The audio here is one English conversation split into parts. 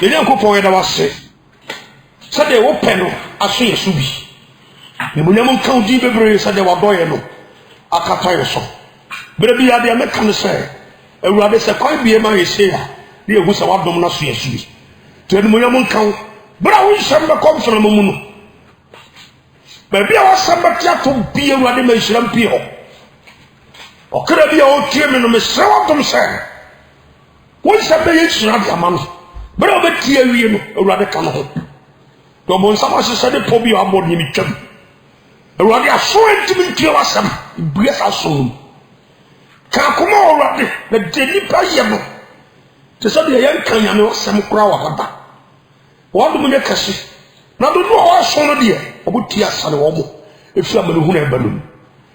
The young couple was say, said they were penal, I say a subi. The Munamun County Bebre said they were doyano. I can't tell you so. But be at the American say, and rather say, quite be a man is here. The who's about them not see a subi. To the Munamun Count, but I wish some come from a moon. Maybe I was somebody to be a radiation and peel. Or could I be old chairman of Miss Sawam say? Once a day, it's not a man. But I'll bet you rather come home. The one someone said, the Poby are more than each other. A rather so intimate to us, bless our soul. Can't come already, the daily payable. To say the young can know some crowd. What do you say? Now, don't know how son of dear about tears and a woman if you are who never balloon.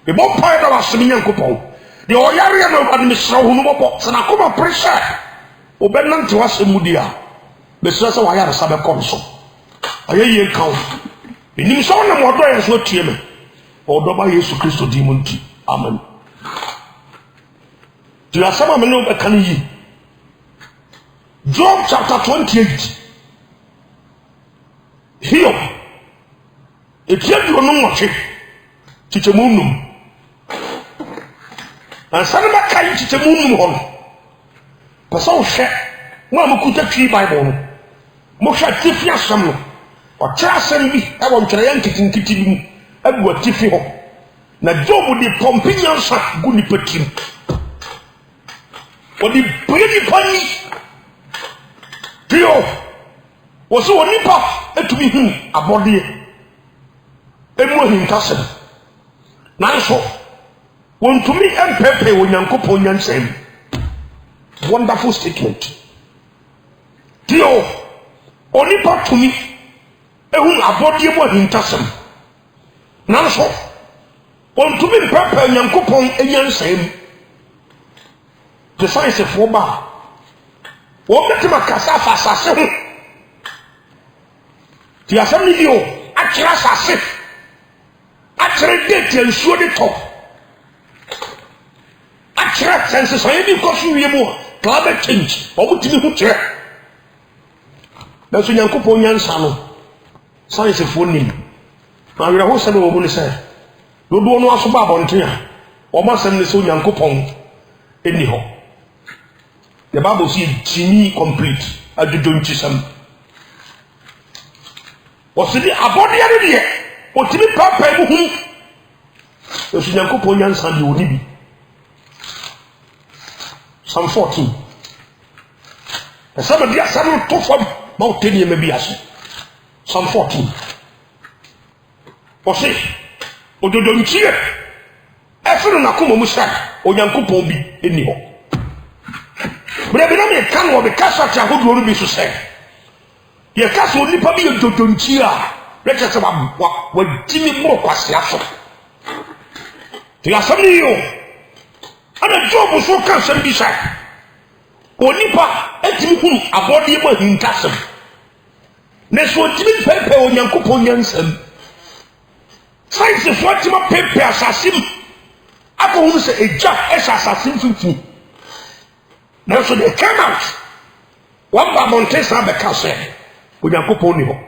The more part of us, Simian Copo, the Oyarian of Administration, and I come a pressure. Obenan to us in Mudia. The Sasa Wayar Sabe Consul. I hear you count. In him, so no more is not Tiaman. Or Doba Yesu Christo Demon. Amen. Do you have some men over Kani? Job chapter 28. Here. It's yet you know what Chichamunum. And Sanama Kai Chichamunum on. Person share one who could tree Bible. Mosha Tifia Samuel or Chassel, I want to yank it in Kitty, and what Tiffy. Now, Job would be pumping your sack, goody petting. What the pretty punny Dio was so nipper to be him a body. A more him cousin. Now, so want to me and Pepe when Uncle Ponyan said. Wonderful statement. Dio, only part to me, a whom a body more hintasm. Now, so, want to be purple and young coupon and young same. The science of 4 bar. What better my cassava assassin? The assembly, you, actually, assassin. Actually, get and show the top. Actually, senses I am because you more. Climate change, or what you do? That's when Uncle Ponyan Sano. Science of phone name. Now you're a whole seven of say. You don't know us about on here. Or must send this on Uncle Pong. Anyhow. The Bible says Jimmy complete. As you don't see some. What's the body idea? What to be papa who? That's when Uncle Ponyan San you will be. Psalm 14. And somebody has some to from Mountain maybe as Psalm 14. Or say, or don't cheer. After Nakumo Musa, or Yankupo be anyhow. But I don't know can or the Casa who will be to say. Your castle will never be a don't cheer. Let us have what Jimmy Moore was yasso. They are some you. And a job was so cancer beside. Onipa etimi a body able in castle. Next one, Timmy Pepe or Yankuponians. Science of what Timmy Pepe assassin. I can say a jack as assassin. Now, so they came out. One by Montesa the castle with Yankuponio.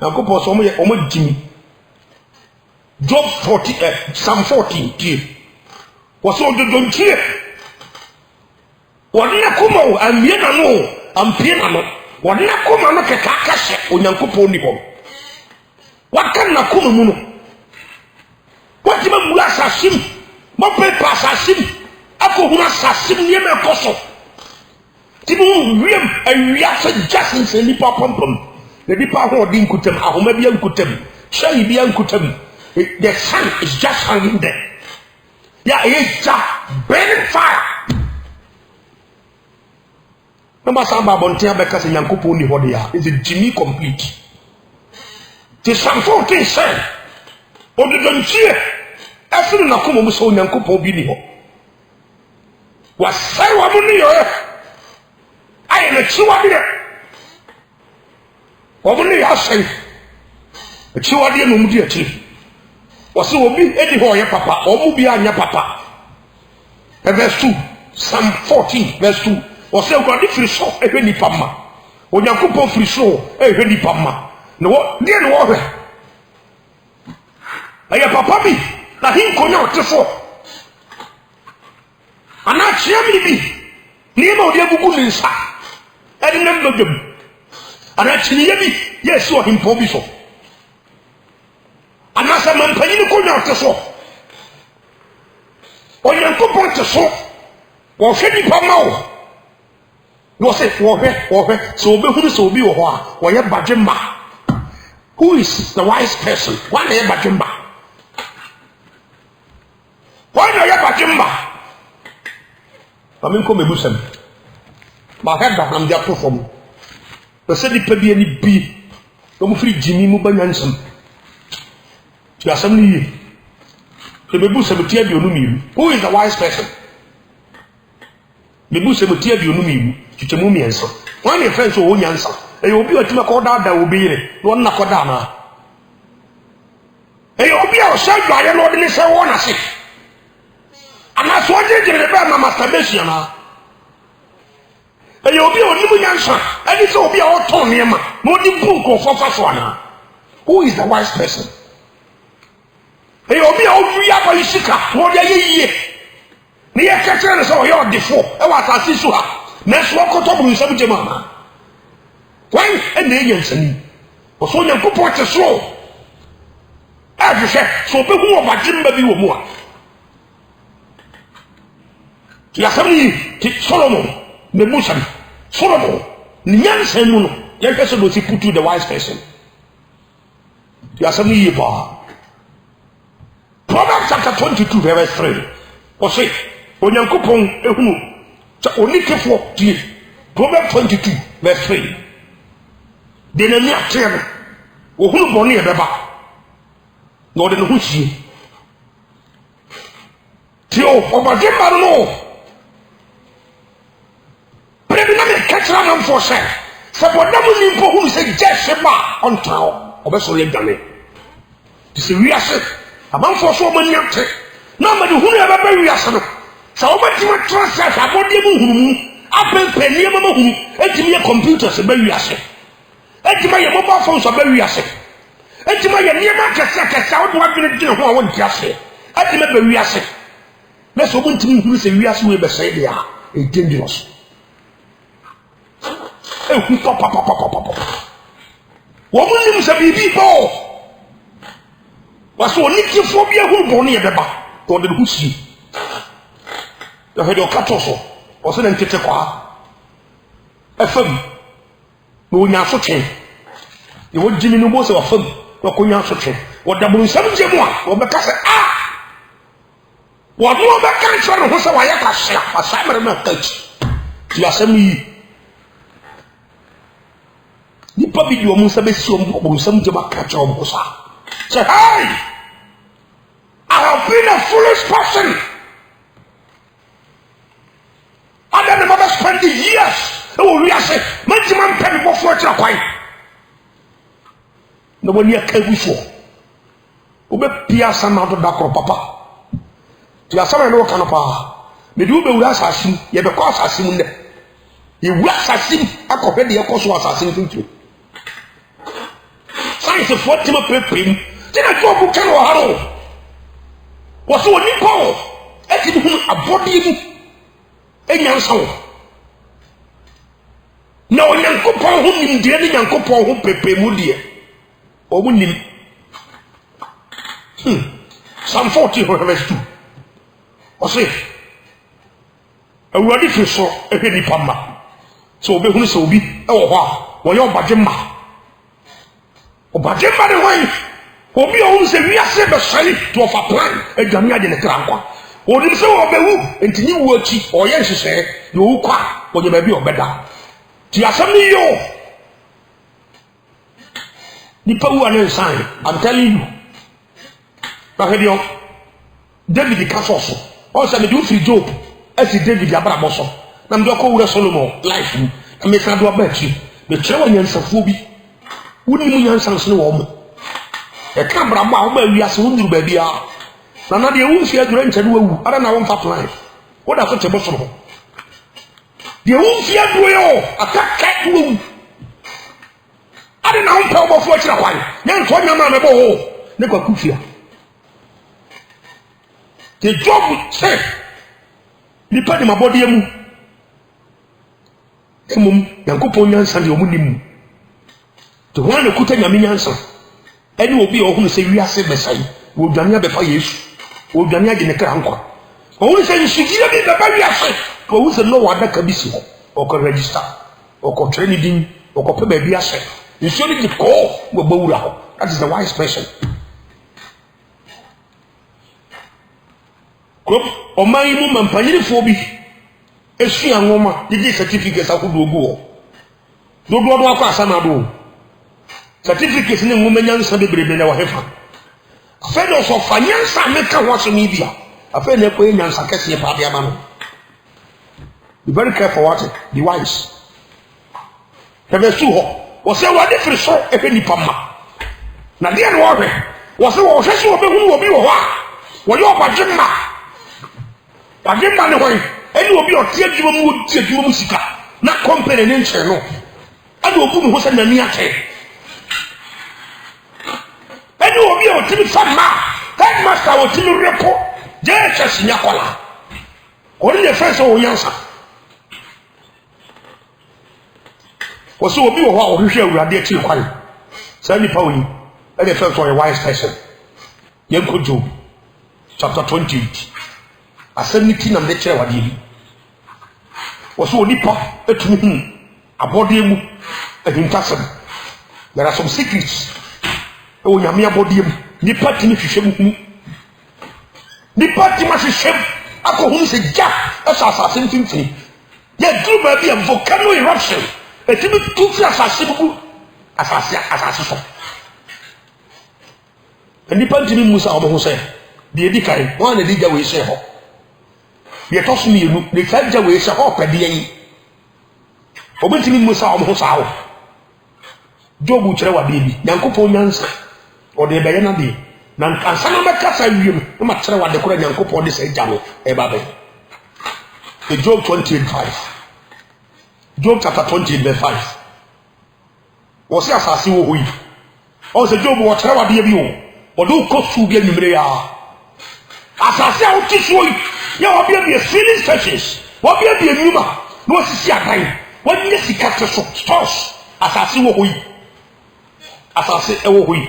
Yankupo, so Jimmy. Job 40, Psalm 14. Was all the don't cheer. What Nakumo and Yenano and Piano. What Nakuma not a Kakasha or Yankuponico. What can Nakumo? What even will assassin? What paper assassin? Ako who assassin Yema Koso. Timu William and reacted just in Nipa Pompum. The Nipa who didn't kutem, Ahomabian kutem, Shahibian kutem. The sun is just hanging there. Yeah, it's just burning fire. Number Samba Bontia because in Yankuponi Hodia is a Jimmy complete. The Psalm 14 said, or the don't cheer. After Nakumo Muso Yankupo Binio was Sarah. I am a Chihuahua. Only I say a Chihuahua Mudia chief. Was so be any hoya papa or Mubia papa. Verse 2, Psalm 14, verse 2. o se ko de firi so ehwe nipa ma onyankopon firi so ehwe nipa ma no wo de no wo hwe aye papa bi na hin konya otefo ana chiam bi ni ma odi agugu ni nsa edi nam dodom ana chiniye bi yes o himpo bi so ana sa man panyi konya otefo onyankopon te so wo hwe nipa ma wo no say wo hwe so obi hunu so obi wo ho a wo ye badwemma. Who is the wise person? Why na ye badwemma? Why na ye badwemma? Amen ko mebusam ma head da nam dia perform the say di pa bi ani bi no mu firi jimi mu banyansam ti asam ni yi so mebusam ti abionu mi. Who is the wise person? Mebusam ti abionu mi tutemu mi enso one your friends o nyansa e obi otima ko da obi yire no na ko da na e obi o sha dware no de ne se won ase ana so je jire be ma masturbation na e obi o ni mu nyansa e ni so obi o ton ne ma no di bu ko fofa so na. Who is the wise person? E obi o wi aba yisika no de ye ne ye kekere so yo defo e wa asase so ha na so koto bu nsam je mama wan e na yansani o so nyankopon te so a hwehwe so be hu obadimba bi wo mu a ya samni ti Solomon me Musa Solomon ni yansan mu no ya hwese do si putu the wise person ya samni yi ba. Proverbs chapter 22 verse 3 o say onyankopon ehunu so only kefo die Proverbs 22 verse 3 de na ni atere wo hunu boni e beba na ode no huhie tio obade maro no prebi na me katra na mfo se bodamu ni mpo hunu se jesse ba on tao obeso ye dane ti se wiase amanfo so mo nyate na ma de hunu e beba wiase no sa obatima transfer abode mu hunu apepe ni mama hunu etimi ye computers be wiase etima ye mobile phones be wiase etima ye niema kesa wo do adwene dine ho a won tiase etima be wiase na so obuntimi hunu se wiase we be say dia e dangerous e hu papa wo mun nim se bibi bo waso oni tifo bia hunu bo ne ye beba to de husi the head of Katoso was an entity qua FM. No, we are so trained. You would Jimmy no most of a film, or Kunya so trained. What double 7 Jemua, or because what more back country was a Wayaka slap, a Simon of coach. You are semi. You probably do almost a bit some Jama catch or Bosa. Say, hey, I have been a foolish person. I never spent the years. Oh, we are saying, Manjiman Penny before it's a quite. No one here came before. Ube Pia San out of Dakro Papa. To your son, no canapa. The Dube was assassin, yet the cause assassin. He was assassin, I compared the cause was assassin to you. Science of what Timothy Prim, then I go to Kano Harrow. Was so Nipo, I did a body. Enyansawo na onyankopon ho nim de ne nyankopon ho pepe mu de o mu nim Psalm 40 verse 2 o say awurade fi so ehwe nipa ma so obe hunu se obi e wo ho a wo ye obadwemma de wan obi o hunu se wiase be sari to of a plan adwane ade ne krankwa odim se wo bewu entini wo achi oye nhihye na wo kwa onye ba bi obeda ti asam ni yo ni pa wu an sign. I'm telling you bahedio David kasoso o se me do free job asi David abraboso na mdo ko wura Solomon life na me san do abachi me kire wa nyansafo bi woni mu nyansanse ne wo mo e ka brabo a wo ba wiase wo nduru ba bia na de wu fi adura nche no wu ada na won fa plan wo da so te bo so de wonfia doyo akaka wo ade na wonpa obofo akira kwan ne nto nyama me bo ho ne kwa kufia the job say nipa de mabode emu emum yankopon nyansa de omunim to ho na kuta nyame nyansa eni obi ohunu se wiase besai wo dwane abefa yesu wo dwane age ne kra nkwa ohunu se nsugira bi baba wiase ko wo se no wada ka bisi ho o register o ko training o ko pe ba bi ase nsuo ni ko wo bawura ho. That is the wise person. Ko o man mu mampanyirifo bi esu anwoma didi certificates akodo ogu ho dodo akwa asama do certificates ni nwoma nyansa bebrebe na wo hefa afa do so fanyansa meka ho so ni bia afa na ko nyansa kese pa bia ma no. Be very careful what it, be wise. Verse 2 ho was say what different so e nipa ma na de no wo was say wo hwese wo behunu obi wo ho a wo yo badwemma badwemma ne ho eni obi o tie dwuma mu tie dwuma mu sika na company ne nche no ade obu mu ho se na ni ate eni obi o timi fama headmaster o timi repo je chesi nyakola ori le fense o yansa was obi wo ho a ohwehwe awurade akiri kwan say nipa oyi e dey first for a wise person. Yenko Job chapter 28 asemiti na mekere wade bi was o nipa etumi abode mu ehintasem. There are some secrets e o nyame abode mu nipa timi hwehwe mu nipa timi hwehwe akohunu se ja asase mfimfini ye duru ba bi volcano eruption etimi tufi asase bu asase so nipa timi musa obo se de edi kai wan na dija we se ho ye tosu mi enu ne kaja we se ho pade yin obetimi musa obo sa ho Jobu kire wa bi Nyankopon nyansa o de be ye na de na nkansa na makasa wiem na ma kire wa de kora Nyankopon de se jalo e ba be. Job 28:5 Job chapter 28 verse 5 wo se asase wo hoyi o se Job wo kire wa de bi o do kosu bi anumre ya asase a wo tiso yi ya wo bi filling stations wo bi anuma no sisi adan wo ni sika so stores asase wo hoyi asase ewo hoyi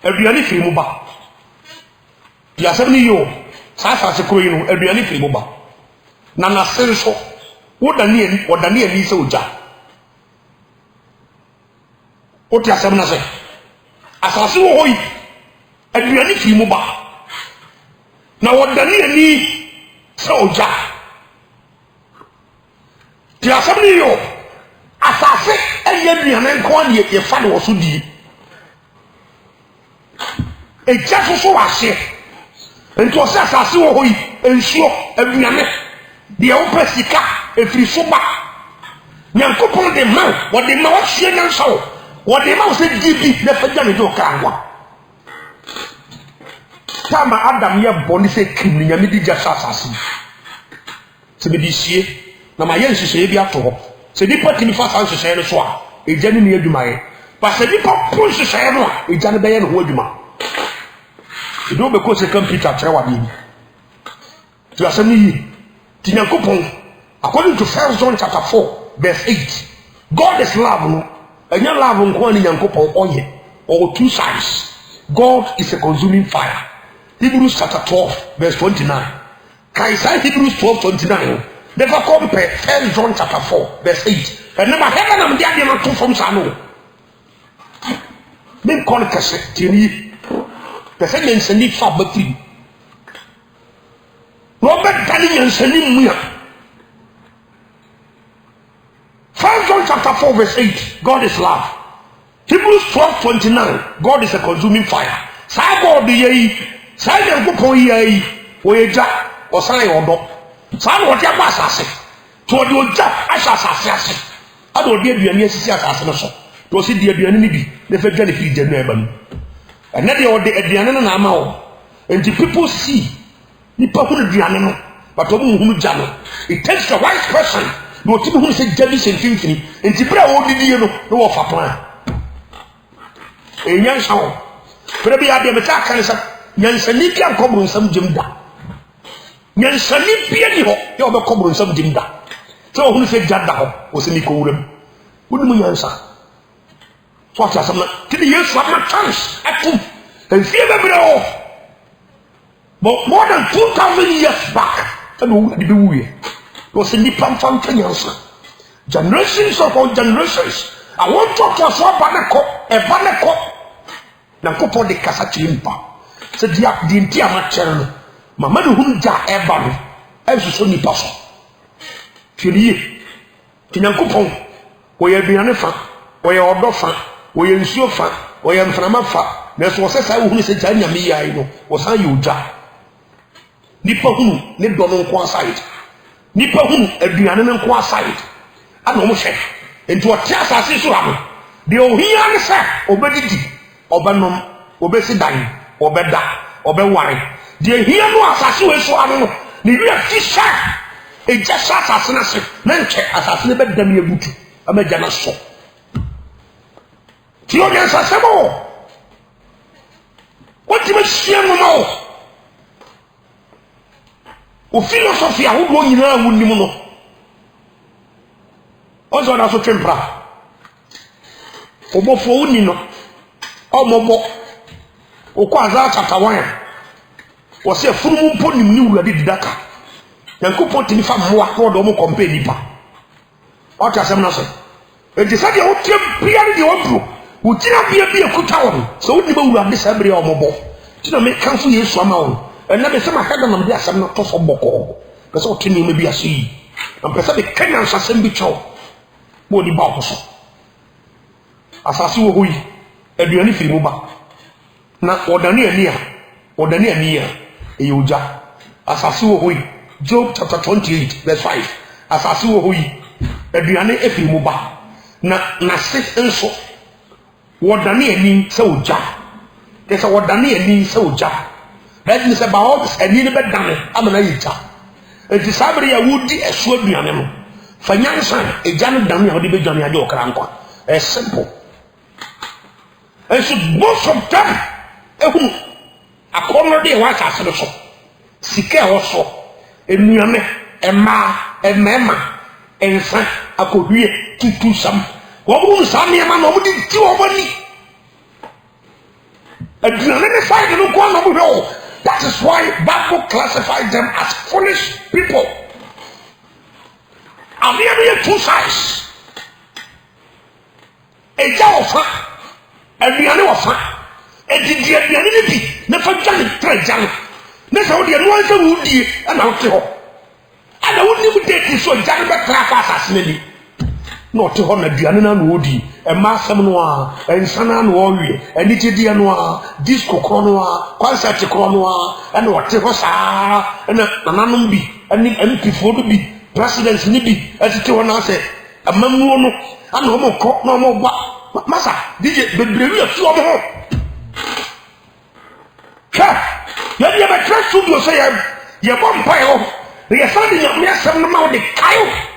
aduane firi mu ba ya sabni yo sa asase kro yi no aduane firi mu ba na na senso wo dani ani se oja o ti asabna se asase wo hoyi aduane firi mu ba na wo dani ani se oja ti asabni yo asase eye aduane nko an ye fa ne wo so di eja so wase ento se asase wo hoyi ensuo aduane de o pesika efiri so ba Nyankopon de man wo de ma wo hye nyansa wo de ma wo se dibi na faja ne do kangwa tama Adam ye boni se kim ni nyame di jasa asase se be di sie na ma ye nhyehyɛ bi ato ho se di pati ni fa san nhyehyɛ no so a eja ni ne adwumaye pa se di pa pon nhyehyɛ no a eja ne be ye no ho adwuma do be ko se computer kyerɛ wa bi ti asɛm yi ti Nyankopon according to 1 John chapter 4 verse 8 God is love no anya love nko ani Nyankopon oye or two sides. God is a consuming fire. Hebrews chapter 12 verse 29 Kaisa Hebrews 12:29 never compare 1 John chapter 4 verse 8 and never heaven am dia na to from sano men kon kase tini pese men seni fa batri Robert Dali yansani muya 1 John chapter 4 verse 8 God is love. Hebrews 12:29 God is a consuming fire. Sa God yi sa Nyankopon yi oyeja osan yodo sa no de asase to de oja asase ase ado de aduane asisi asase no so to si de aduane ni bi na fa dwane fi djanu eba no ene de o de aduane no na ama wo and the people see ni pa hu aduane no but o mu hu ja no it takes a wise person no ti hu se jabi se mfimfini enti bra wo didie no no wo fa plan enyan shawo bra bi ade meta kan sa nyansani bia nkobro nsam jimda nyansani bia ni ho ye obekobro nsam jimda so hu se jadda ho o se ni ko wuram wonu nyansa so ata samna ti yesu ama chance atum enfie bebra o but more than 2,000 years back and we be we was in the pampham kenyansa generations upon generations I want to talk to us about a banako na kopo de kasa chimpa se dia di nti amachero mama de hunja eba no enso ni paso tiri tinyankopon wo ye aduane fa wo ye odo fa wo ye nsuo fa wo ye mframa fa na so se sai wo hunu se ja nyame yai no wo san ye oja nipa hunu ne do no nko aside nipa hunu aduane ne nko aside ana o mo hwe enti o tia asase so ha no de ohia ne se obedidi obanom obesi dan obeda obeware de hia no asase we so ano no ne wi afisha eja sa asase na se na nche asase ne bedam ye butu amaja na so ti o de asase mo o ti be hia no mo o philosophy ahodo nyina wonnim no ozo na so twempra obofo woni no omobo okwaza chatawan wo se furumu mpo nim ni wurade didaka yankopon tini fa moa no do mo compare nipa o ta sem na so enti sa de o tie bia de o wo tina bia bia kuta wo so woni ba wurade sa bere omobo tina me kanfo yesu ama wo na be sama hada na me asem no to so boko be so tini me bia so yi na pesa be kanya nsasem bi cho mo di ba ko so asasi wo hoyi aduani firi mo ba na odani ani a eyoja asasi wo hoyi Job chapter 28 verse 5 asasi wo hoyi aduani efiri mo ba na se enso wodani ani se oja kesa wodani ani se oja that means about ani ne bedane amana yija enti sabere ya wudi esu aduane no fanyansa eja no dan ya wodi bedwane ade okra nkwa simple and so most of them ehun akono de wa ka se so sike ho so enuame emema ensa akohwie tutu sam wo bu sam ye ma no mu di ti wo bani aduane ne fight no ko no bu. That is why Bible classifies them as foolish people. And there are two sides. A jaw and the other one. And the other never done treasure. That's how the other one would be an outlaw. And I wouldn't even take this one, Janaba Class assassinate. Not to honor the Anna Woody, a Massam Noir, and Sanan Warrior, and Nigeria Noir, Disco Cronoir, Concert Cronoir, and whatever, and Nanumbi, and the MP for the be, President Nibi, as it was said, a Mamuno, and no more cock, no more Massa, did it, but bring a few of her. You never trust to say, you're one pile, you're finding your mere 7 amount of cow.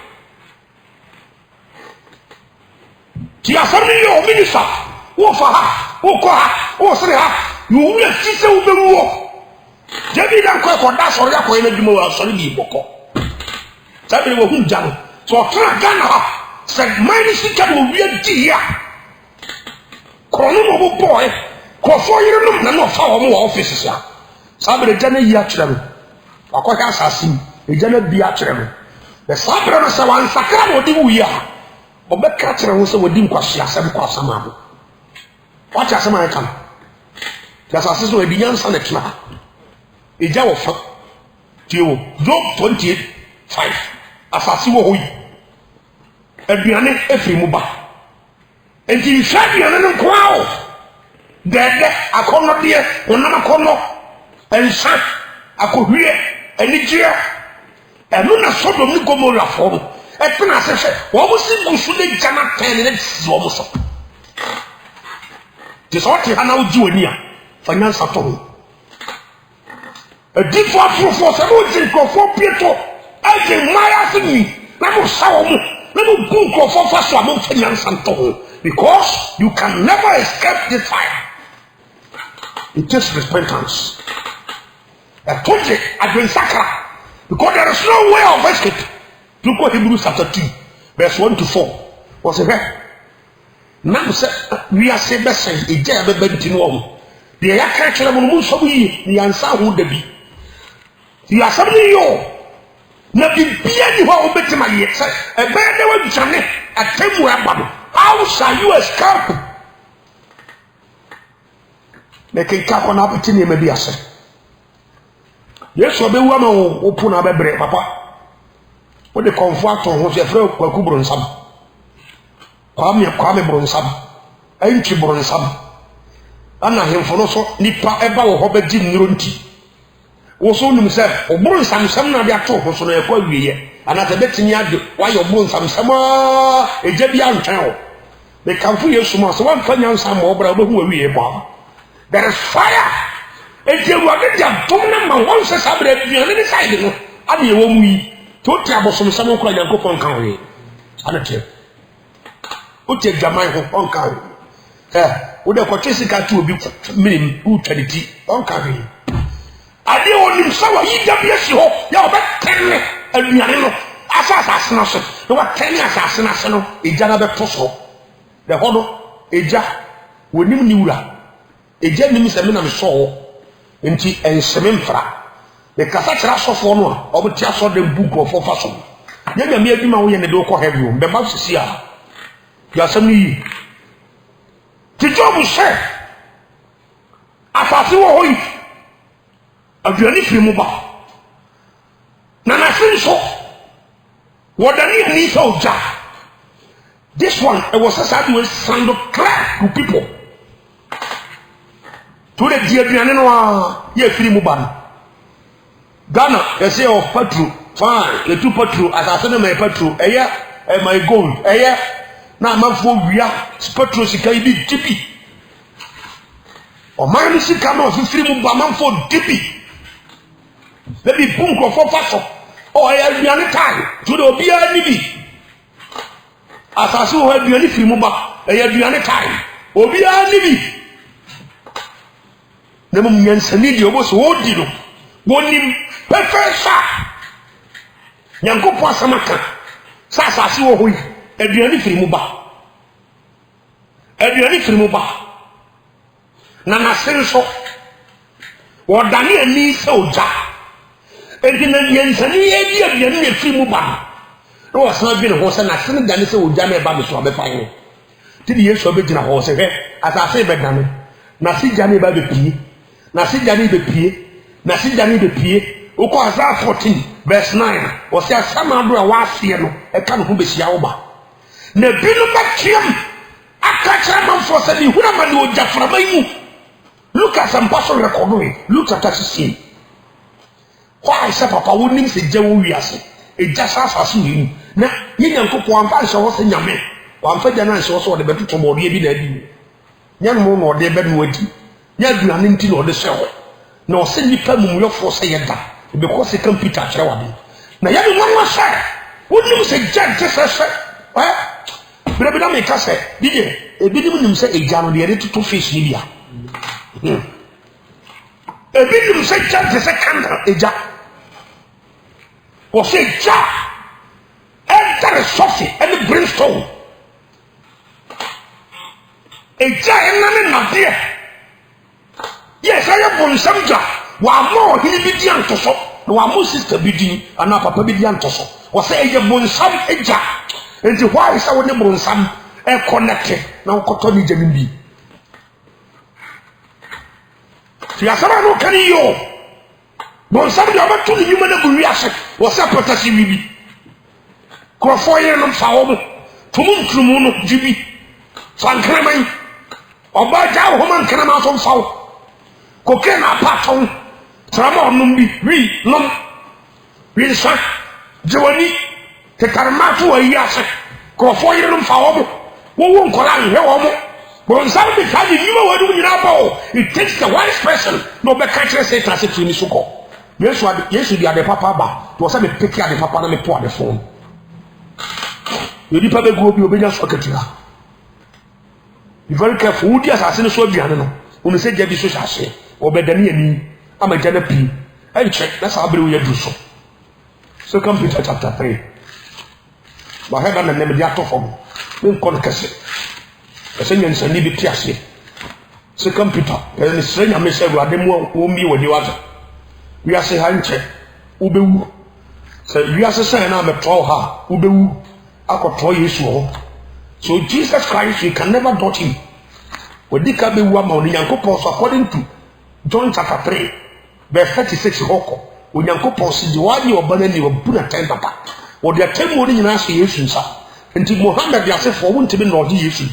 Ti asami yo minister wo fa ha wo ko ha wo sere ha yo wi afise wo be wo David an ko da so ya ko ina dimo wa so ni boko sabe wo hun jam so tra Ghana ha se mine sika wo wi di ya ko no mo boy ko fo yire no na no fa wo mo office ya sabe de jana yi a kire me akọ ha assassin e jana bi a kire me the sabe no se wan sakra no di wu ya obeka kire wo se wodi nkwahye asem kwa samabo wacha asem an kan ya sase so edi nyansa na tena eja wo fa tio Job 28:5 asase wo hoyi aduane efiri mu ba enti aduane no kwa o dede akono de onam akono ensa akohwie anigye enu na Sodom ni Gomorrah fo etena sese wo mo si gusu le jana 10 ne si wo mo so ti so ti hana uji oni a fanyansa to a different for se mo ji ko fo pieto aje maya sini Let me show you. Let me book of offers to among finance and todo. Because you can never escape the fire. It takes repentance. A project against Sakra. Because there is no way of escape. Look what Hebrews chapter 2, verse 1 to 4. Was a ver. Now we are saying best a jab to know. The catcher of Musawi, the answer would be. You are something you. Nothing be anyone better my yes. A bad one, Janet, a 10 web. How shall you escape? Making cap on opportunity, maybe I say. Yes, will be one who open up a break, Papa. What the comfort on was a friend for Kubron Sam. Kwame Bronsam, Enchi Bronsam. Anna him for no so nipa eba wo hobe jim nronti. Wo so nim se Bronsam sam na dia to so no e kwa wiye. Ana te betimi ade why Bronsam sam eje bia ntwen wo. Be kanfu Yesu ma so wan fanya nsam mo bra bo hu wiye ba. There is fire. Eje wo ade dia tom na ma won se sabre bia ne side no. Ade wo mu yi. To ti abosom sam ko Yankopon kan we. Ana te Uche Jamai on carry. Would the Cochesica to be minim who charity on carry. I did on him sour, he W.S. Ho, your back 10 and Yanino, assassination. You are 10 assassination, a Janaba Tosso. The Hono, a Ja, with Nimura, a Jenny Seminam Soul, and Seminfra. The Casatra of honor, or just saw the book of four fashion. Never made him away in the door have you, the mouse is here. Yasami ti job say afasi wo hoyi aduani firi mu ba na na so wodani ani so ja. This one it was said to sound clear to people to the aduani no ye firi mu ba Ghana they say of petrol fine the two petrol as I say my petrol my gold na manfo wia petrol sika ibi dibi o man sika no fifiri mu ba manfo dibi baby bunko for faso o ya aduane tai to do bia ni bi asasu ho aduane firi mu ba ya aduane tai obia ni bi na mu nyansani di obo so odi no wonim perfection Yankopon asamaka sa asase wo hoyi aduane firi mu ba na nasen so wodane ani se oja edina yansani edi aduane ne firi mu ba no wasan bi ne ho se nasen dane se oja na ba me so abefa yin ti di Yesu obegina ho se he asase be dane na si jane ba be pie na si jane be pie uko Isaiah 14 verse 9 o se asama do a wa asie no e ka no ho be sia wo ba na binu bakiam akacha man for say huna man o jaframa mu look at some person recording look at that see why say papa wonim se je wo wiase e jasa asasu yi na Yankopon amfa nse wo se nyame wa amfa jana nse wo so de beto bodo e bi na adi nyan mo no de be no adi nya duane nti no de se ho na o se nipa mumyofo se yeda because computer kire wa bi na ya no nwa sha wonim se judge se Brebida me kase dije ebidim nim se eja no de re tutu fish ni bia ebidim se judge se candle eja o se ja enter sofi and brimstone eja enane na de yes I am samja wa mo hini bi di antoso na wa mo sister bi di ana papa bi di antoso o se eye bonsam eja enti why is our neighbor nsam e connected na ukoto ni jemi bi ti asara no kan yo bonsam de abato ni nyuma na guri ase wo se protesi bibi ko foye no fawo mo tumun tumu no jibi fankraman oba ja ho man kana ma so fawo ko ke na paton tramo numbi wi nom wi sa jewani te karmatu wa yase ko foye no fawo wo nkola nhwe wo mo bonsam bi ka di nyuma wadu nyina ba it takes the wise person no be catch say class to ni suko yesu di ade papa ba to say me pick ade papa na me po ade phone You need to go be obedient for Katia. Be very careful. Who dears as in so piano? When you say Jabby Sashay or Bedani, I'm a Janapi. I check, that's how we do so. Second Peter chapter 3. But heaven and never the act of them. Don't call the cassette. The same and send me Piasse. Second Peter, there is a stranger, Miss Edward, won't be with you other. We are saying, I check. Ube. So we are saying, I'm a troll her. Ube. I could tell you so. So Jesus Christ, you can never doubt him. When they can be woman, according to John chapter 3, verse 36, when Yanko Post, the one you are burning, you will put a tent back. Or the 10 morning in answer, yes, sir. And to Mohammed, you say for one to be not yes, sir.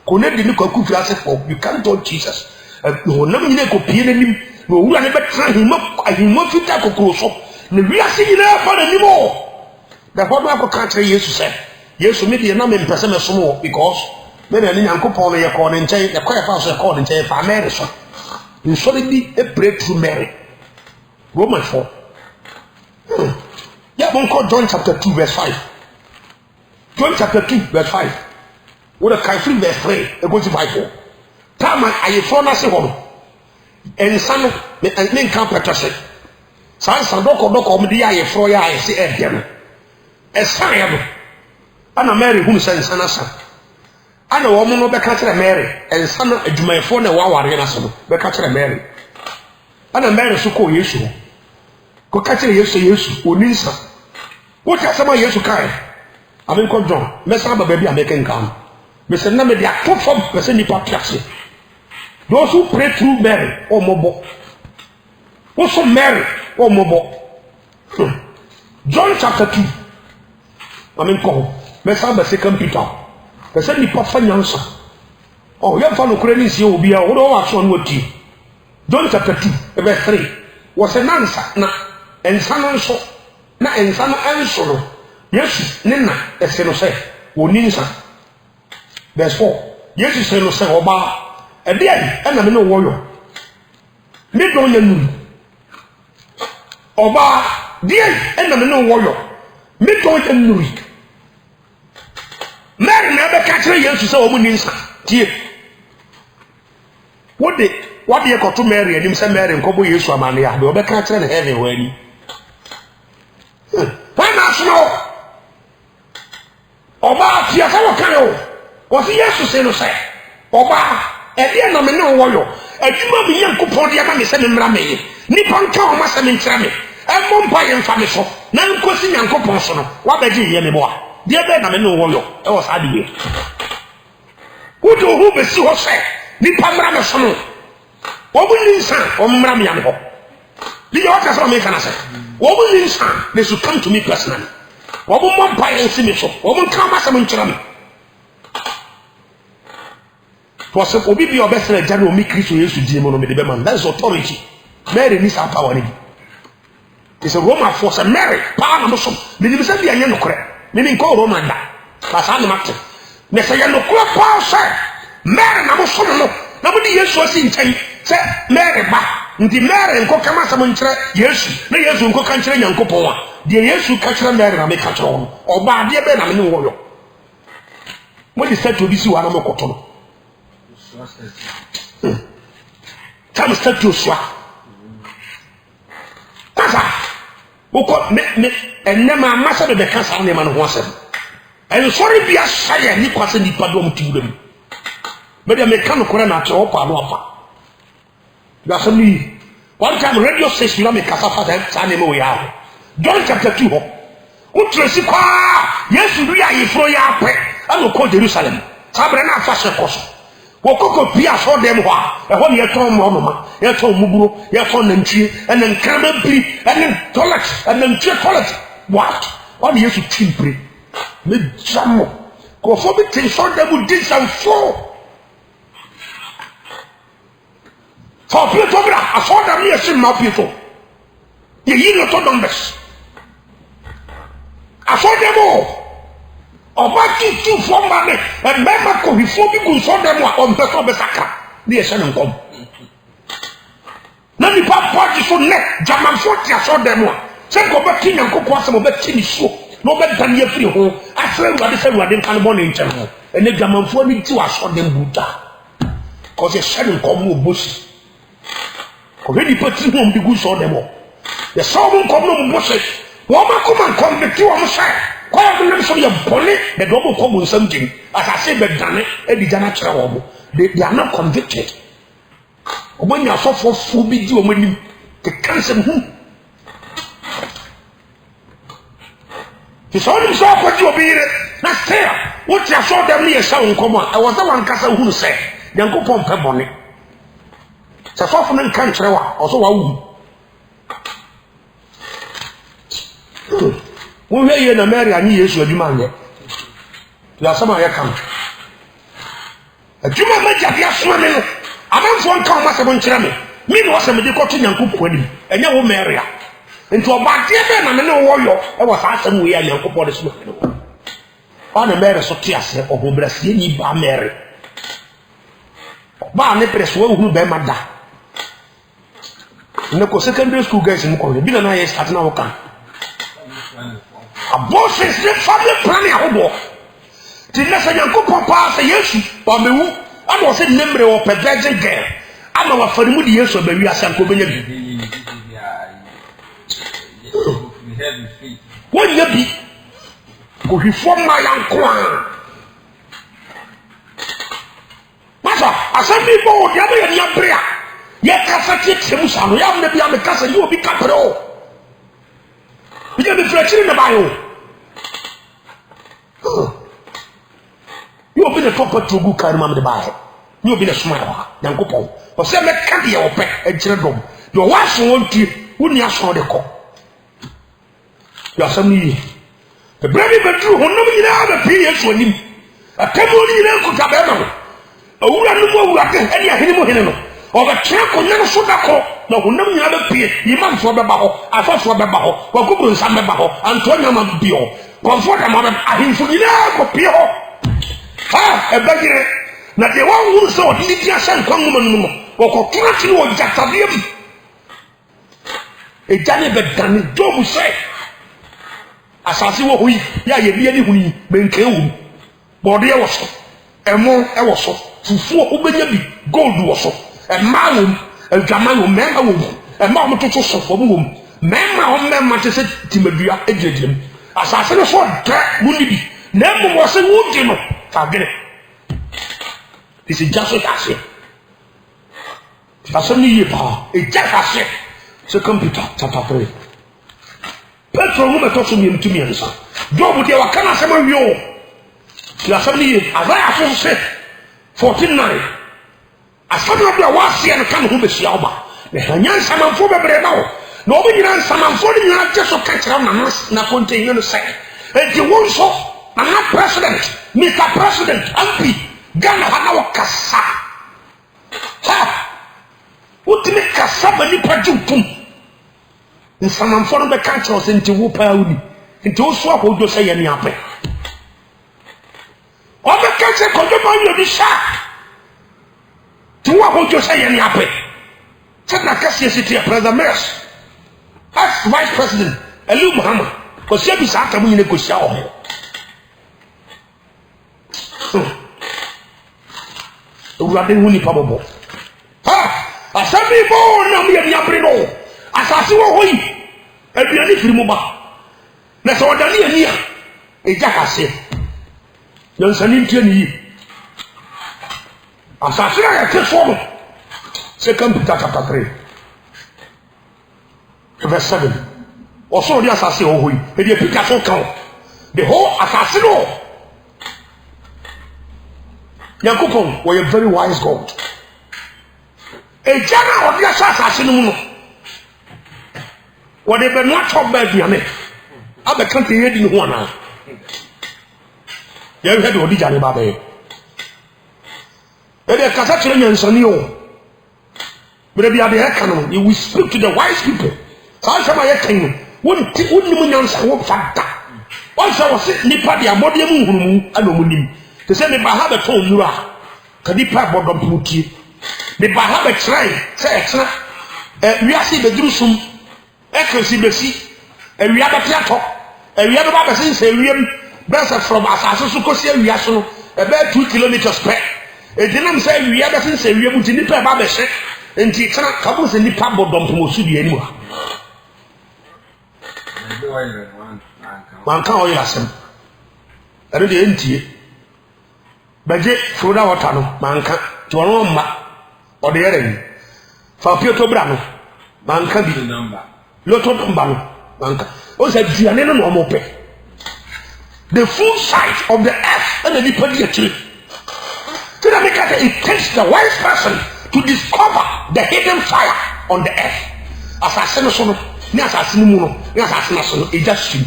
Connect the Nico for you can't doubt Jesus. No, no, you go him. No, we are never trying him up. I will not fit that close up. We are singing there for anymore. The whole country, yes, sir. Yes, maybe a number in person small because maybe I didn't coupon a corn and change the quiet house according to a marriage. You solidly a breakthrough Mary. Roman 4. Yeah, one called John chapter 2, verse 5. John chapter 2, verse 5. What a country verse 3, a go to Bible. Tama, I phone us a home. And son and men can't protest it. Sans doko media, I throw ya, I see again. A sign. Anna Mary who sends an answer. Anna woman no back at Mary, and son of my phone a war in us, back at Mary. Anna Mary so call Yesu. Go catch Yesu, Unisa. What has some Yesu kind? I mean, called John, mess up a baby and make him come. Mr. Name, they are 2 from person in Patriarchy. Those who pray through Mary or Mobo. Also Mary or Mobo. John chapter 2. I mean, call. Mess up the second Peter. The same Papa Yansa. Oh, you have found Ukrainians, you will be a whole action with you. John chapter 2, verse 3 was an answer. Na and son also. Na and son answer. Yes, Nina, a senose, Uninsa. Verse 4. Yes, you say, no, say, Oba. A dear, and I'm no warrior. Mid on your moon. Oba, dear, and I'm no warrior. Mid on your moon. Mary never catch her yes to say Omuninsa. Dear. What do you got to marry and him say Mary and Kobo Yesu Amania? The other catcher and heavy wedding. Why not snow? Oba, Tiago Cano. Was he yes to say no say? Oba, at the end of no warrior. And you might be young coupon the Amani sending Rame. Nippon Town must have been Trame. And Mumbai and family so. Now question and coupon. What did you hear me more? Dear Ben, I'm no warrior. That was hard to hear. Who be see what say? Nippon Ramason. What will you say? Or Mramiano? The authors of me can say. What will you say? They should come to me personally. What will Mumbai and see me so? What will come as a Munchram? For some will be your best friend, General Mikri to use to demon on the Beman. That's authority. Mary needs our power. It's a Roman force, a Mary, power of some. The division be a young correct. Meaning call Roman that. But I'm not. Messiah no power, sir. Mary, I'm also no. Nobody else was in time. Say, Mary, ba. The Mary and Kokama Samantra, yes, no, yes, who can country and Copoa. The yes, who catch them there and make catch on. Or bad, dear Ben, I'm no warrior. What is said to this one, I'm a cotton. Time start to swap. Tasa. Who got me and never master the cancer on the man who was him. And sorry, be a shy and you wasn't the pardon to them. But they may come to Corona to Opa. That's me. One time, radio station, you make a animal we are. John chapter 2. Utresiqua. Yes, we are for your pet. I will call Jerusalem. Sabrina fashion course. Wokoko pia so dem hwa e ho ne ton mo mama ye ton muguro ye ton nantwie and then krama bi and then toilet and then toilet what you to timpre me jamo ko fo bi tin so dem di sam fo for people bra aso da me ese ma people ye yi no to numbers aso dem o Oba tu for money and member ko before people so them on person be saka na ye hye nkom na ni papa ji so ne jaman so ti so them say go be kin yankopon asem be ti ni so no be dan ye free ho afre Awurade se Awurade kan bo ne nche ho ene dwamanfo ni ti wa so dem buta cause ye share nkom no bosi ko we di pati ho mbi gu so dem ho ye so mo nkom no bosi wo ma ko man kom de ti wo mo sai ko ya dem so ye bole de do mo kom nsam jin asase be dane e di jana kire wo mo they are not convicted obanya so bi di wo manim ke kansem hu ti so ni so ko di obire na say what ya so dem ni ye sha nkom a e wo za wan kasa hu no say Yankopon pe bone se so fu nan kan kire wa o so wa wu wo hwe ye na Mary ani Yesu adwuma anye ya sama ya kam adwuma ma jabia so me no amanfo nka o ma se bon kire me mi no se me de ko to Yankopon ni enya wo Mary a nti obade be na me ne wo yo e wo sa asem wo ya Yankopon de so me no ana Mary so ti ase o ho brasie ni ba Mary ba ne preso wo hu be mada ne ko secondary school guys mu ko bi na yes start na wo kan abortion is family planning ahobo ti na sa Yankopon pa sa Yesu o mewu ana o se nemre o pe virgin girl ama wa fari mu di Yesu ba wi asan ko benya bi won ya bi ko hi form ma Yankwa masa asambi bo ya be ya brea ye kasa ti temusa no ya me bia me kasa ni obi kapro ye be frachiri na bayo yo be the top togu kan ma me bayo yo be the smile wa Yankopon o se me ka de ope e kire dom yo wa so wonti woni aso de ko yo asami the brave bedru honno mi na ba pi Yesu anim akamo ni na ko tabe ma awura no mo awura ke ene ahene mo hene no o ba twa ko nyano so da ko na honam nyina ba pie imam so be ba ho afafo be ba ho wa ko bru nsam be ba ho antonya ma bi ho konfo da ma be ahemfo nyina ko pie ho ha e ba gire na de wa wu so di ti asan kwa ngoma no wo ko twa ti wo jatabe bi e jane be dani Job say asasi wo hoyi ya ye bi ani huni benke wu bode e wo so emo e wo so fufuo obenya bi gold wo so emawum adwaman wo mema wo ema mo toto so fo mo mema o mema te se timadua ejedem asase no so da muni bi na mo wo se wo di no tagere this is just what I say asami ye pa e jakase se computer chapter 3 Petro mo beto so mi mtumi ensa Job de wakana sema wio ya asami ye Isaiah so se 14:9 asana bia wase en kan ho besia oba na hanya nsamanfo bebre ba ho na obi nyina nsamanfo ni nyina jeso ka kira na contain no say e di won so na president Mr. President MP Ghana hana wakasa ha utime kasa bani pajutum nsamanfo no be ka kira se nti wo pa uni nti wo so ahodo say ye ni ape o be ka se ko do ma yo di sha tu wa ko jo say ye ni ape set na kasi city president Mers as vice president Eli Muhammad ko se bi sa ta mu ni ko sha o Urade huni pa bobo ha asabi bo na mi ya bre no asasi wo hoyi aduani firi mu ba na so odani ani a eja kase yansani ntie ni asasi na ya ke so mo second Peter chapter 3 verse 7 also the asasi wo hoyi e dey Peter so kan the whole asasi no Yankopon was a very wise God. A general of the assassin, what they were not talk about the Ame. I be country here in one. You heard what the Johnny Babe. And the Cassatin and Sonio. But if you are the economy, you will speak to the wise people. So I shall my king. Wouldn't you answer what factor? Once I was sitting in the body of Mungu, I don't know. They say the Bahaba told you are Kadipa Bodom Puti. The Bahaba try, say, we are see the Drusum, Ecclesi Bessie, and we are the Plato, ewia no ba be sin say wiem best from asase so kosi ewia so no about 2 kilometers per edinam say ewia be sin say wiem ti nipa ba be hye enti kana kabo se nipa bodom to mosu bi ani wa man kan oil asem ere de entie baje froda water no man kan ti wono mma ode yere ni fa pieto bra no man kan bi loto number no man kan o say duane no mo pe the full size of the earth and the nipa di akire to make it takes the wise person to discover the hidden fire on the earth asase no so no ni asase no mu no ni asase na so no eja shi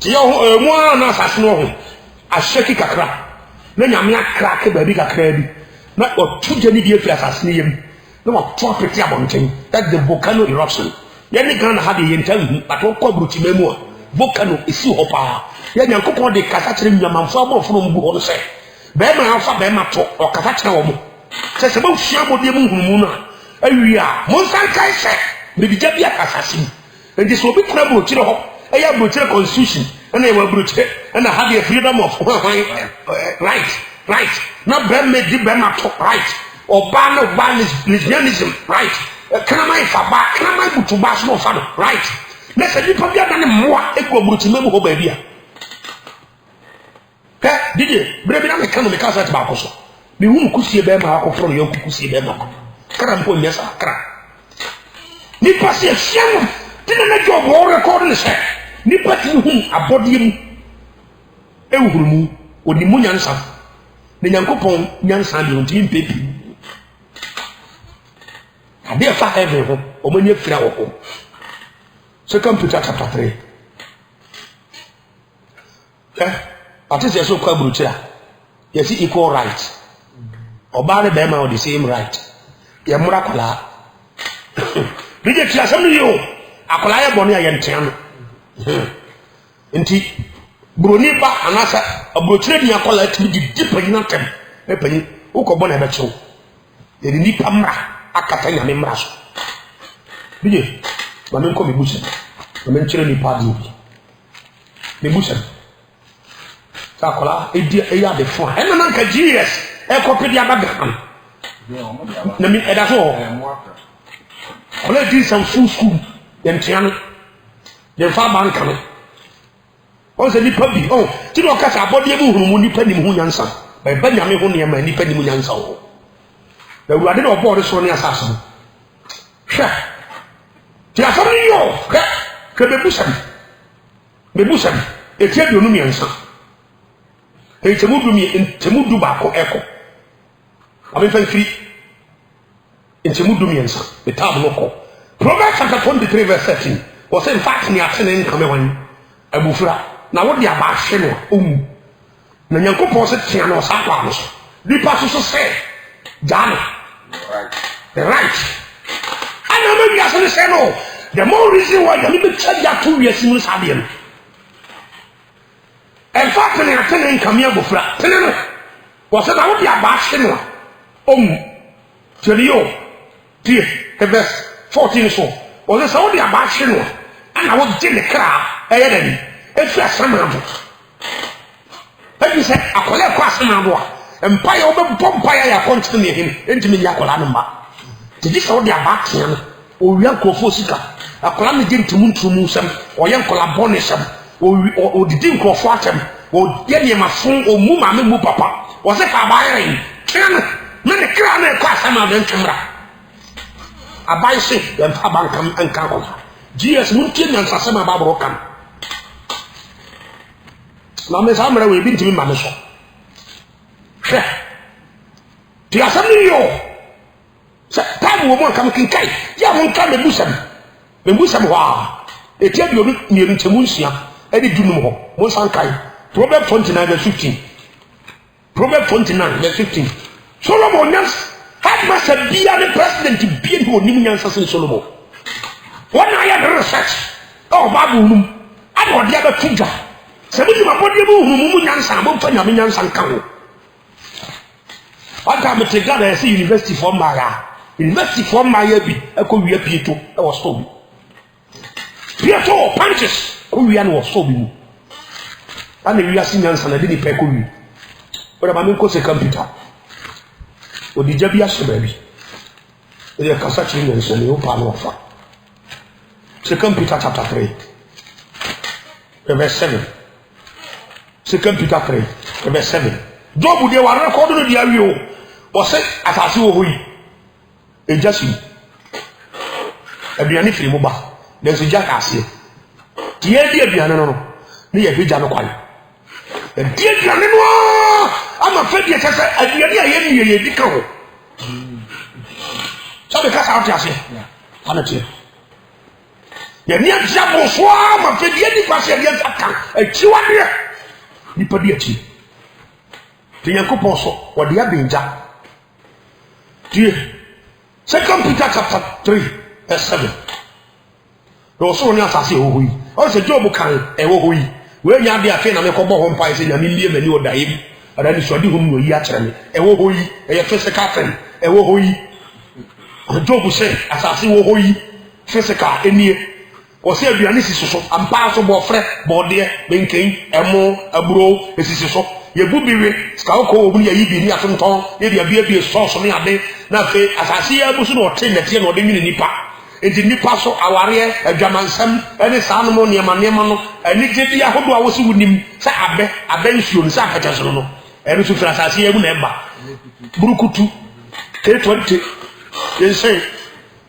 ti yo mu na asase no ho asheki kakra na nyame akra ke ba bi kakra bi na otuje ni bi efi asase ni yem na wa property abonten that the volcano eruption yani Ghana had the yentam ato kobruti memu a volcano isi ho pa ya nyankopon de kasa kire nyamanfo abofo mbu ho no se be ma afa be ma to o kasa kire wo mo se se ba hia bodie mu hunumu na awia mo san kai se be bija bia kasa sim enti so bi kura bro kire ho eya bro kire constitution na e wa bro kire na have the freedom of right na be me di be ma to right oba no ban lesbianism right kana mai faba kana mai butuba so fa no right na se nipa bia na ne moa eko buruti memu ho ba bia didi bre bi na me kanu me kasa te ba ko so me hu kusie be ma akofro yo kusie be ma ko kara mpo nyesa kra nipa se fiam tena na job wo record ne se nipa ti hu abodie mu ehuru mu odi mu nyansa ne nyankopon nyansa de onti mpepi ade fa heaven ho omani afira wo ho Second Peter chapter 3 ati se so kwa bruchira yes equal right oba ne be ma the same right ye mura kola bije tia sam yo akola ye bonu ya ntia no enti broni ba anasa abrochire dia kola ti di panyina tem e panyi uko bona be chew ye ni pamra akata nya me mra so bije ba men ko me busa ba men chire ni pa di me busa sakola edia eya de fo ena na nka GS e kopedia baga na mi eda so ola di some full school dem tiano dem fa banka no o se ni pabi o ti do kasa abode bu hunu mu ni pani mu nyansa ba ba nyame ho ne ma ni pani mu nyansa o da ruade do board so ne asasa hwe ti asam ni yo ke be busa e ti aduonu nyansa temudu ba ko eko amen fan free temudu miensa the tab no ko Proverbs chapter 23 verse 13 was in fact ni atene nkame wan abufura na wo dia ba hwe no na nyankopon se tia no sa kwa no lipa so se jana right ana me bia so se no the more reason why you be charge ya 2 years mu sabe no en fact ni atene nkame abufura tene no wo se na wo dia ba hwe no Teliyo, dear, verse 14 so. Or the Saudi Abashin, and I was in the car, if you are some of it. But you said, I collect question and pay over Pompire constantly him into me Yakolanamba. Did this Saudi Abashin or Yanko Fosika, a calamity to Muntumusam, or Yankola Bonisam, or the Dinko Fatem, or Yeniama Fung or Muma Mimu Papa, was it a buying? None the crown and customer then camera. A buy sick and Fabankam and Kakola. GS Muntin and Sasama Babrokan. Now, Miss Amra will be to me, Manasso. Tiasamio. Time will come King Kai. Ya won't come the Busam. The Busam wa. A tell you near Temusia, Eddie Duno, Mosankai. Proverb 29 verse 15. Proverb 29 verse 15. Solomon Nance had must be the president to be who knew Nancy Solomon. One I had research. Oh, Babu, I got the other figure. Somebody my body who Nansan, but Fanyamian Sankan. What time it together as a university for Mara? University for Miami, a Korea Pietro, I was told. Pietro punches. ko wi an wo so bi mu ana wi asinyansa na de ni pe ko wi ora ma me ko se computer odi jabi asema bi e kasa chi nyansa ne o pa no fa Second Peter chapter 3 verse 7 Second Peter 3 verse 7 Job de wa record no dia wi o se asase wo hoyi e jasi aduane firi mu ba na so ja kase tie di aduane no ne ye hija no kwale e di aduane no ama fa di kase aduane a ye ye di ka ho sabe kasa atiase ana tie ye ni ajabo so ama fa di di kwase ye aka achiwa de ni pa di achi ti Yankopon so wo de abenja tie Second Peter chapter 3 verse 7 no so ni asase o hoyi o se Job kan e wo hoyi we nya de afi na me ko bo ho mpa se nya me lie mani o daim ada ni so di ho no yi a kire me e wo hoyi e ye physical thing e wo hoyi Job se asase wo hoyi physical enie o se aduane sisi so ampa so bo frɛ bo de benken emo aburo esisi so ye bubiwe ska ko obu ya yibi ni atonton ye bia bia so ne ade na fe asase ya busu no te na tie no de nwini nipa enti nipa so aware adwamansam ene saa no ne ma no ani gedi ahodo a wosi wunim sa abe nsuo no sa apata so no ene so fra asase ya bu na eba burukutu K20 yense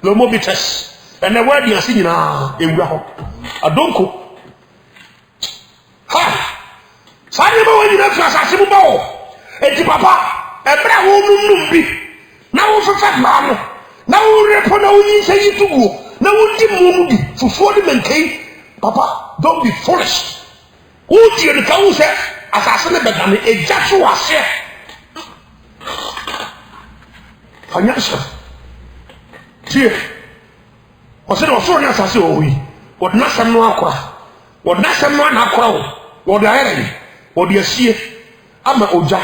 lomobites ene wadi ase nyina ewura ho adonko ha Sani ba wani na frasa sibu ba o enti papa ebra wo num bi na wo fefa ma no na wo repo na wo yin sayi tugu na wo di mu di fufuo di menkai papa don't be foolish wo di e ka wo se asase ne bega ne eja so wase anyasha tie o se do so ni asase o wi o na sam no akora o na sam no na akora o da ere odi asie ama oja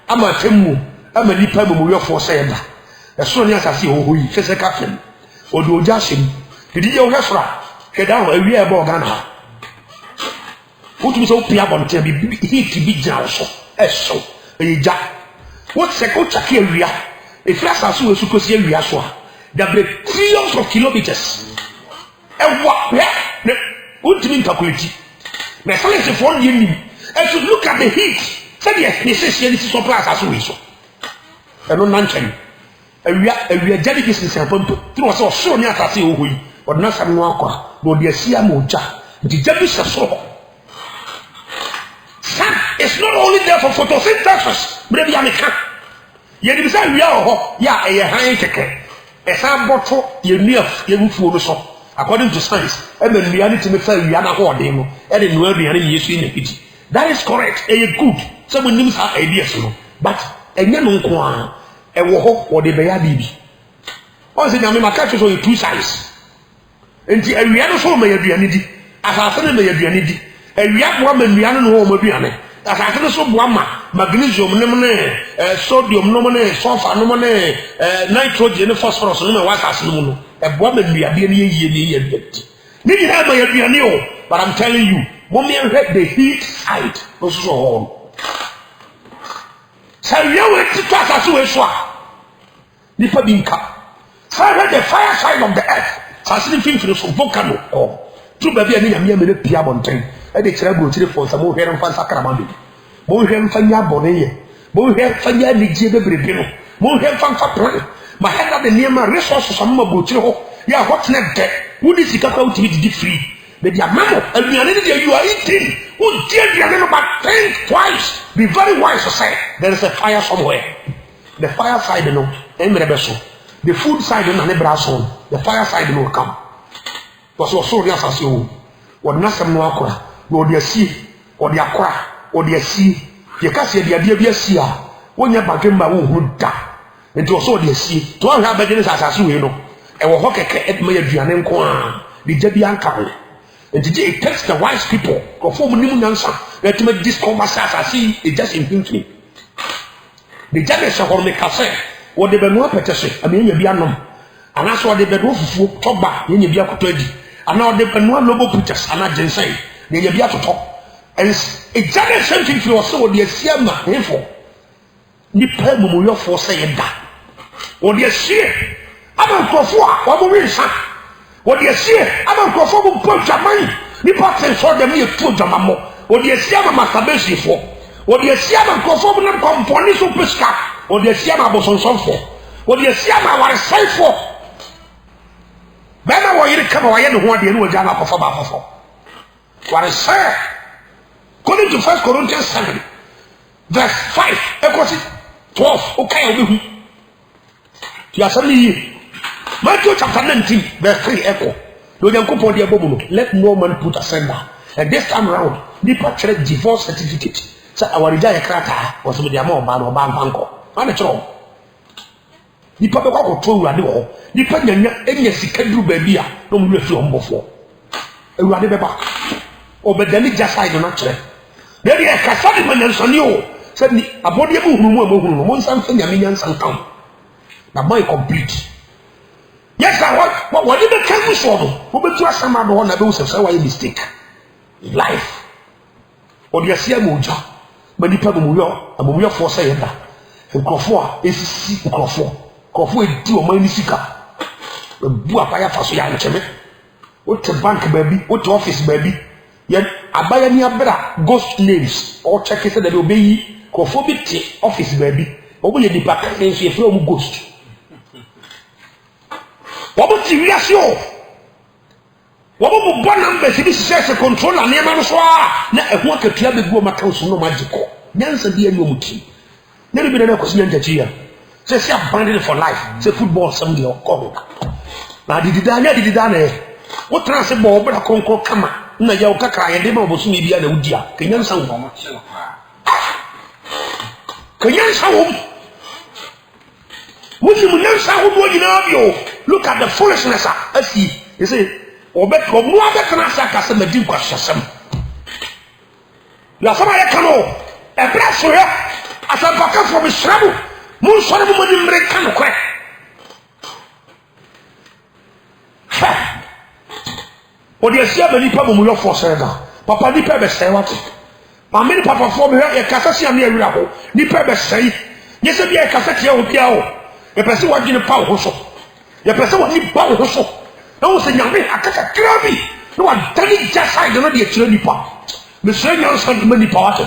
ama temu ama nipa mu yofo sayeda eso ni asase ho hoyi fese kafem odi oja shem didi ye ohwe sora heda ho awie e ba ogana wotu so pia bonte bi hit bi gya so eso eja what se ko chake awia e frasa so wesu kosi awia so a dabre trillions of kilometers e wa ne ultimate calculate na science for nim. And to look at the heat, say the necessary supply as we so. And no nanchen. And we are dedicated to pump through us so near to see who we or not some walker, but the Sia Moja, the Jabis so. Sun is not only there for photosynthesis, but the American. Yet it say we are a high ticket. A sam bottle, you near you food so. According to science, and then reality may say we are not holding, and in where we are in the that is correct. Good. Someone names her ideas, but a young one, a woho or the baby. Also, I mean, my catches on two sides. And the Ariana so may be an idiot. As I said, may be an idiot. A young woman, we are no more be an as I said, so Brahma, magnesium, sodium, sulfur, nitrogen, phosphorus, no what has no. A woman be a being maybe have my Ariano, but I'm telling you. Mommy read the heat side. No so on. Say you went to class as well. Nipa binka. Say read the fire side of the earth. Say see film from volcano. Oh, true baby, I mean, me pia mountain. I dey try go to the for some more here and fan sakramando. Mo here fanya boneye. Mo here fanya nigye bebrebe no. Mo here fan fa plan. Ma head the near my resources some mo go to ho. Ya what net there. Who dis sika kwa ultimate di free. But the amount of you are eating, who dare you but think twice. Be very wise to say there is a fire somewhere. The fire side, you know, the food side, you know, the fire side will come. Was so yes as you. What Nasam no aqua, or the sea, or the aqua, or the sea. You can't say the idea be a sea. When you're back in my wood, and also the sea. To all have beginners as you know. And we'll hook a at my Vianen the Jabian couple. And today it takes the wise people conform new answer that to make this conversation I see it just impinging. The judges are make us say what they be no petition. I mean you be anom. And that's what they be do for talk back in you be a and now they be no lobo pictures and I didn't say ne ye bia toto ejane sentry wo so de asia ma hefo ni pa mumuyo fo se yeda wo de asie ama nkofo a wo mo winsa wo de asie ama nkofo mo po dwaman ni pa ten so dem ye tu dwamamo wo de asie ama masturbation fo wo de asie ama nkofo mo na komponi so peska wo de asie ama bosonsonfo wo de asie ama waresaifo bema wo yiri kama wa ye ne ho ade ne wo jana akofo ba akofo waresai. According to 1 Corinthians 7, verse 5, equals 12. Okay, I'll be here. Matthew chapter 19, verse 3, echo. Let no man put asunder. And this time around, the purchase divorce certificate. So our reject crata was with the amount of banco. Unnatural. The papa got to radio. The penny any second baby, no refuse before. A rather back. Or but then it just I do not check. There is a Catholic man and you said a body of whom something Yaminians and come. Now, my complete. Yes, I want what did the camera show? Who will trust some other one of those so I mistake? Life. Or the Asia Moja, but the Pamuyo, a Muyo for Sayenda, and Crawford is sick Crawford. Crawford do a money seeker. The Buapaya for Soyan. What the bank baby? What office baby? Yet abaya ni abra ghost names or check it that obey conformity office baby obo ye department e from ghost obo serious yo obo bo numbers bi se controller na ma no so na ehu akatua be guo maka so no magical nyansa bi anu muti na bi na kwesi nyantachi ya say abandoned for life say football someday or come na didida na what trans ball bra konko kama na ya ukaka ya dema obosu mi bia na udia kenyansa wo kenyansa wo wuti munyansa wo do nyina bio look at the foolishness asi you say obet ko mu abekana saka se madi kwahwasem ya sama ya kano e bra so ya asabaka from israbu mun sore mu madi mre kan ko o de asia bani pa mu yo force na papa ni pa be sei wat pa me papa fo me e kasa sia na awira ho ni pa be sei nye se bia e kasa tia ho bia ho e pese wa gine pa ho so e pese wa ni pa ho so na wo se nyame akaka krabi no wa dani jasa de no de tire ni pa me se nya so de mani pa wat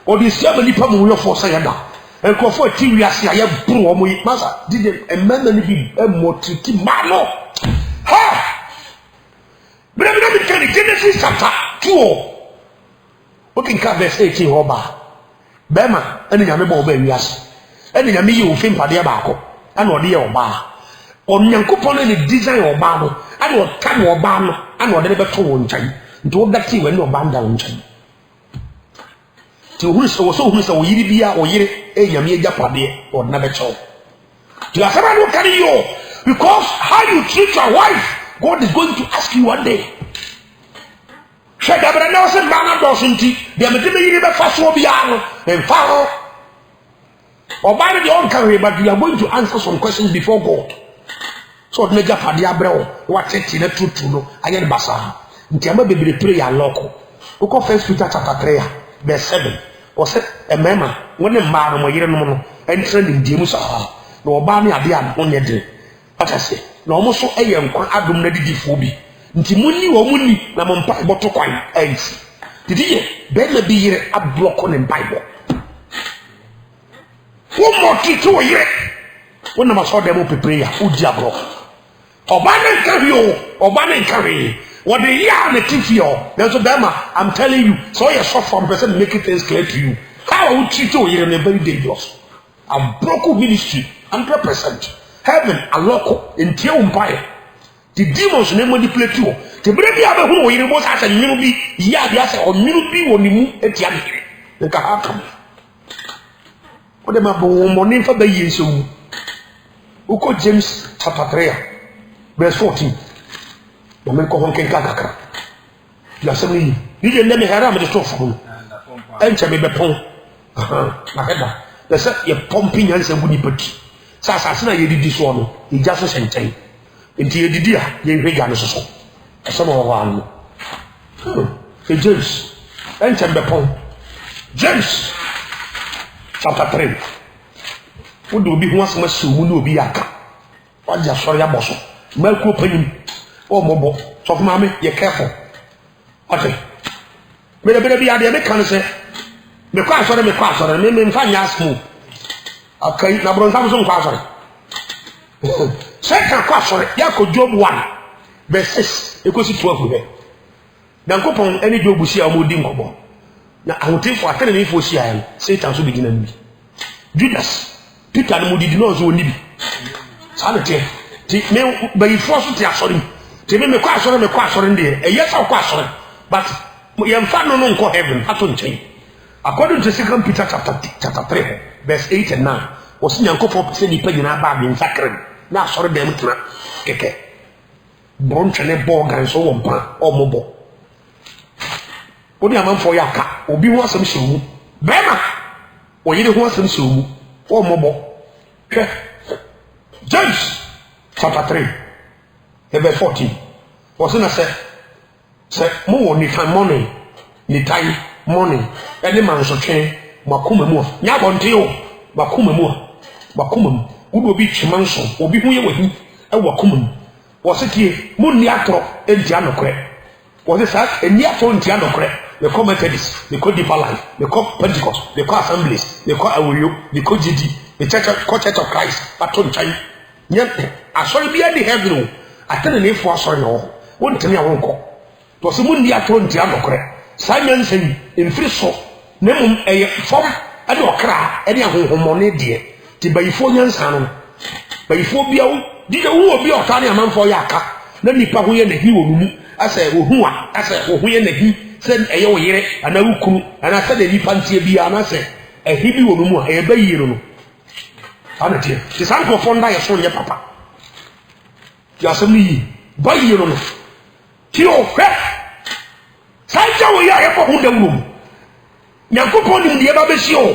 o de asia bani pa mu yo force ya da en ko fo ti wi asia ya buru o mo yi masa dide e mama ni bi e motriti malo ha Brother, Genesis chapter 2. Looking at verse 18 Oba. Bema, and Yammy Boba Yas. And Yammy you film Padia Baco, and what dear Oba. On Yankupon any design or Bano, and what can or Bano, and what never told Chin. To that tea when no band down Chin. To who so Yibia or Yiri, a Yammy Japade, or never show. To a several look at you, because how you treat your wife. God is going to ask you one day. Shall I know some man doesn't he? They are making a fast biano and follow. Or by the own career, but you are going to answer some questions before God. So Major Padiabro, what's it in a truth to know? I get Bassa. Ntiama baby prayer local. Look at 1 Peter chapter 3, verse 7. Or said a mema, when a man or year no entering in James, no Bani Adian on your day. What I say. Na omo so eyem kwan adom na didifo bi nti munni wo munni na mompa boto kwan anti didiye be na bi yire abloko ne bible wo mo tito yire wo na maso dem prepare ya udi abro oba na nkario oba na nkari wo de ya na tifio then so dema I'm telling you so you suffer from person make things clear to you how you tito yire na very dangerous I'm broken ministry 100%. Heaven aloko enti umpaye the demons na manipulate you te bre bia be hu wo yire mo sa nyinu bi ya bia se onyinu bi woni mu etia bi nka hakam o de ma bo mo ni fa ba yeso mu uko James chapter 3 verse 14 o men ko hon ken kakaka ya se ni je ndeme hara me de to fu enche me be pon na heda the say ye pumping yan se bu ni pati sasa na ye didi so no ija so senten enti ye didi a ye hwega no so so ese mo wa no James Enchembepon James chapter 3 would be who was much soon will be yaka what just sorry about so Melco Penny or Mobo so mammy you're careful okay may be idea can say me quite sorry me quite sorry me find your smooth okay now bron Samson quite second question yako Job 1 verse 6 equals 12 here Nankopon any Job busi amodi nkobo na ahotifo atene ne fo sia ya Satan so begina bi Judas Peter no mudi no zo oni bi sanete ti me bayi fo so ti asori ti me kwa asori ndi eyesa kwa asori but yemfa no nko heaven ato nchen according to 2 Peter chapter 3 verse 8 and 9 osi Nankopon se ni pagina ba bi nsakre na asori dem tena keke bon chene bo ganso wo mpa omobo Odi amanfo yaka obi ho asem hyewu bema oyire ho asem hyewu o mobo hwe James chapter 3 verse 14 was na say mo woni kan money ni time money ene man so twen makoma mu nya bonte o makoma mu wo obi chimanso obi ho ye wahi e wakoma mu wo se tie mo ni atro enti anokre wo se sa eni atro enti anokre they call Methodist, they call Deeper Life, they call Pentecost, they call Assemblies, they call Awoyo, they call GD, the Church of Christ, Aton Chai. I saw be at the heaven. I tell an info, sorry, no. Won't tell me I won't call. To someone the Aton Tiano Simon saying in free so, Nemum a form, I don't cry, any of whom money dear, to buy 4 years hand. By 4 bill, did a woo be a tiny amount for Yaka, then the Pahuya and the Hero. I say, who I say, who in the heat. Send a yo yere and a wuku and I said a fancy be an answer a hibi woman a bayiro. Anati, the son of Fonda is on your papa. Yasami, bayiro. Tio, Santa, we are for who the room. Yakupon in the Ababesio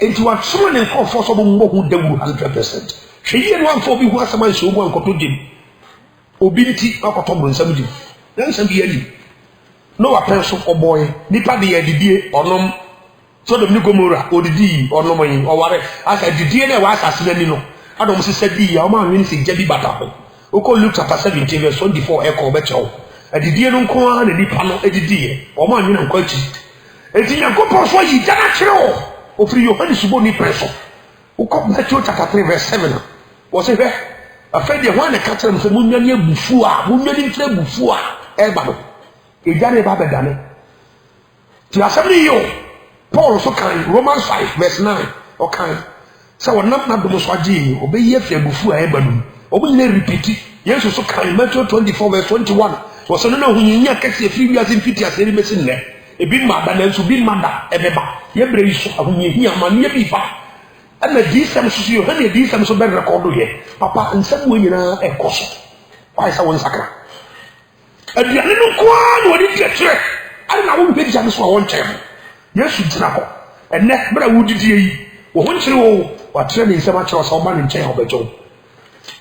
into a true and comfortable who the 100%. She had one for me who has a man so one cotton. Obinity of a tomb and somebody. Then some be no appearance of boy, nipa de yedidie onom so dem ni gomora odidi onom yin oware asa didie na wa asase ni no adom se sadi ya o ma nwini se jabi bata ho oko Luke chapter 17 verse 24 e ko be chew adidie no nko a na nipa no edidie o ma nwini nko achi enti Yakopon so yi jana kire o firi Yohane subo ni preso oko Matthew chapter 3 verse 7 wo se he afede ho na ka kire mo se munwani abufu a munwani ntre abufu a e ba no Ejane Baba Dane. To assembly you, Paul so kind, Romans 5, verse 9, or kind. So not the Muswaji, obey ye bufu a ebanu. Obey repeat it. Yes, so kind, Matthew 24, verse 21. Was so no when you catch a few years in 50 as any missing there. A big man, and to be manda, a beba. Ye brace of me here, man, ye be far. And the decent you honey, decent so better record here. Papa, and some women are a cost. Why is I one sacra? And the little quan when it gets here. I don't know what James for one time. Yes, you travel. And that, but I would ye. Once you what training so much or someone in chair of a job.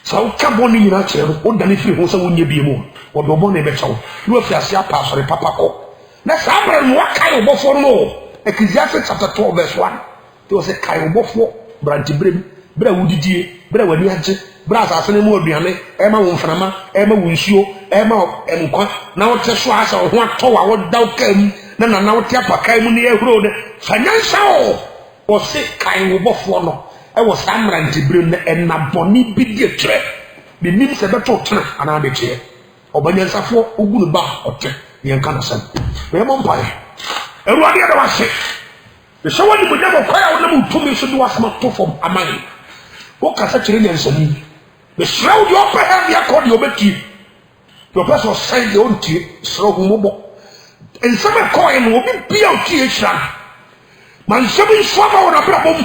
So come on in your chair, what than if you also wouldn't be more, or no money better. You have your pass for a papa. That's how what kind of buffalo more. Ecclesiastes chapter 12, verse 1. There was a kind of buffalo, brandy brim, Bra would ye, Bra when you had Brass as any more Biane, Emma Wunframa, Emma Winsio, Emma Emqua, now test was or what tower what thou came, then now Tiapa came near road. Financial was sick kind of buffalo. I was Samran to bring and Naboni bid your trap. The names of the total and I bet you. Obanyansa for Uguba or Trek, the Yankanasan. Remon Pie. And what the other was sick. The show would never cry out them to me, so do us not to form a mind. What can such a the shroud your prayer, the accord your Betty. Your person signed your own tea, shroud mobile. And some coin will be out TH. Man, 7 swab on a problem.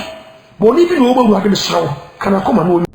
But even over what the shroud can I come and